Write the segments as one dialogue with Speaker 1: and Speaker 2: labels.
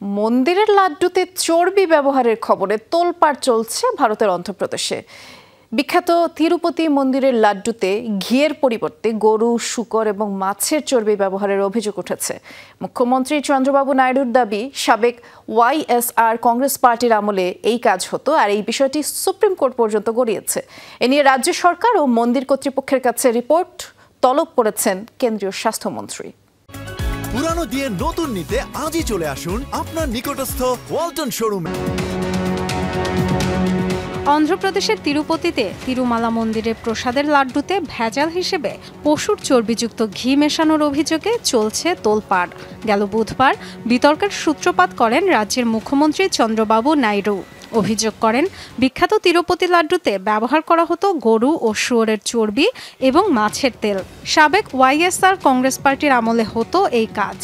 Speaker 1: মন্দিরের লাড্ডুতে চর্বি ব্যবহারের খবরে তোলপাড় চলছে ভারতের অন্ধ্রপ্রদেশে। বিখ্যাত তিরুপতি মন্দিরের লাড্ডুতে ঘিয়ের পরিবর্তে গরু, শূকর এবং মাছের চর্বি ব্যবহারের অভিযোগ উঠেছে। মুখ্যমন্ত্রী চন্দ্রবাবু নাইডুর দাবি, সাবেক ওয়াইএসআর কংগ্রেস পার্টির আমলে এই কাজ হতো, আর এই বিষয়টি সুপ্রিম কোর্ট পর্যন্ত গড়িয়েছে। এ নিয়ে রাজ্য সরকার ও মন্দির কর্তৃপক্ষের কাছে রিপোর্ট তলব করেছেন কেন্দ্রীয় স্বাস্থ্যমন্ত্রী।
Speaker 2: পুরানো দিয়ে নতুন নিতে আজই চলে আসুন আপনার নিকটস্থ ওয়ালটন শোরুমে।
Speaker 3: অন্ধ্রপ্রদেশের তিরুপতিতে তিরুমালা মন্দিরের প্রসাদের লাড্ডুতে ভেজাল হিসেবে পশুর চর্বিযুক্ত ঘি মেশানোর অভিযোগে চলছে তোলপাড়। গেল বুধবার বিতর্কের সূত্রপাত করেন রাজ্যের মুখ্যমন্ত্রী চন্দ্রবাবু নাইডু। অভিযোগ করেন, বিখ্যাত তিরুপতি লাড্ডুতে ব্যবহার করা হতো গরু ও শুয়োরের চর্বি এবং মাছের তেল। সাবেক ওয়াইএসআর কংগ্রেস পার্টির আমলে হতো এই কাজ।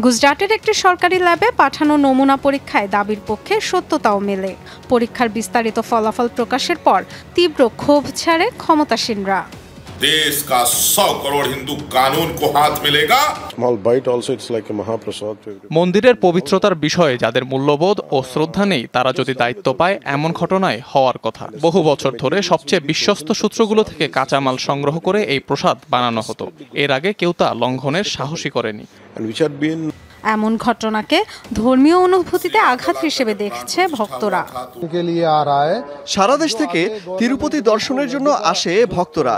Speaker 3: গুজরাটের একটি সরকারি ল্যাবে পাঠানো নমুনা পরীক্ষায় দাবির পক্ষে সত্যতাও মেলে। পরীক্ষার বিস্তারিত ফলাফল প্রকাশের পর তীব্র ক্ষোভ ছাড়ে ক্ষমতাসীনরা।
Speaker 4: देश का 100 करोड़ हिंदू कानून को हाथ मिलेगा।
Speaker 5: মন্দিরের পবিত্রতার বিষয়ে যাদের মূল্যবোধ ও শ্রদ্ধা নেই, তারা যদি দায়িত্ব পায়, এমন ঘটনায় হওয়ার কথা। বহু বছর ধরে সবচেয়ে বিশ্বস্ত সূত্রগুলো থেকে কাঁচামাল সংগ্রহ করে এই প্রসাদ বানানো হতো। এর আগে কেউ তা লঙ্ঘনের সাহসই করেনি।
Speaker 3: এমন ঘটনাকে ধর্মীয় অনুভূতিতে আঘাত হিসেবে দেখছে ভক্তরা।
Speaker 6: সারা দেশ থেকে তিরুপতি দর্শনের জন্য আসে ভক্তরা।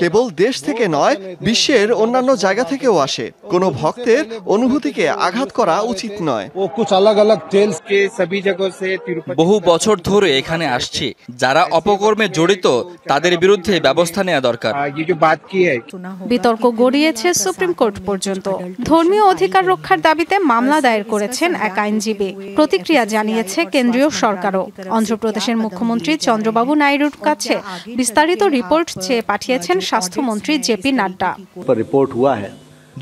Speaker 6: কেবল দেশ থেকে নয়, বিশ্বের অন্যান্য জায়গা থেকেও আসে। কোনো ভক্তের অনুভূতিকে আঘাত করা উচিত নয়।
Speaker 7: বহু বছর ধরে এখানে আসছি। যারা অপকর্মে জড়িত তাদের বিরুদ্ধে ব্যবস্থা নেওয়া দরকার।
Speaker 3: বিতর্ক গড়িয়েছে সুপ্রিম কোর্ট পর্যন্ত। ধর্মীয় অধিকার রক্ষার দাবিতে মামলা দায়ের করেছেন এক আইনজীবী। প্রতিক্রিয়া জানিয়েছে কেন্দ্রীয় সরকারও। অন্ধ্রপ্রদেশের মুখ্যমন্ত্রী চন্দ্রবাবু নাইডুর কাছে বিস্তারিত রিপোর্ট চেয়ে পাঠিয়েছেন স্বাস্থ্যমন্ত্রী জেপি নাড্ডা।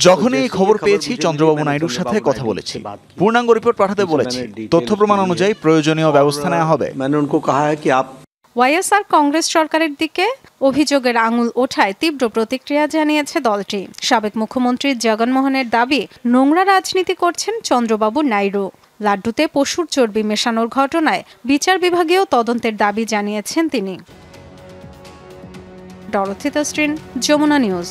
Speaker 8: যখনই এই খবর পেয়েছি, চন্দ্রবাবু নাইডুর সাথে কথা বলেছি। পূর্ণাঙ্গ রিপোর্ট পাঠাতে বলেছি। তথ্য প্রমাণ অনুযায়ী প্রয়োজনীয় ব্যবস্থা নেওয়া হবে।
Speaker 3: ওয়াইএসআর কংগ্রেস সরকারের দিকে অভিযোগের আঙুল ওঠায় তীব্র প্রতিক্রিয়া জানিয়েছে দলটি। সাবেক মুখ্যমন্ত্রী জগনমোহনের দাবি, নোংরা রাজনীতি করছেন চন্দ্রবাবু নাইডু। লাড্ডুতে পশুর চর্বি মেশানোর ঘটনায় বিচার বিভাগীয় তদন্তের দাবি জানিয়েছেন তিনি। Dorothy Tasrin, Jamuna news.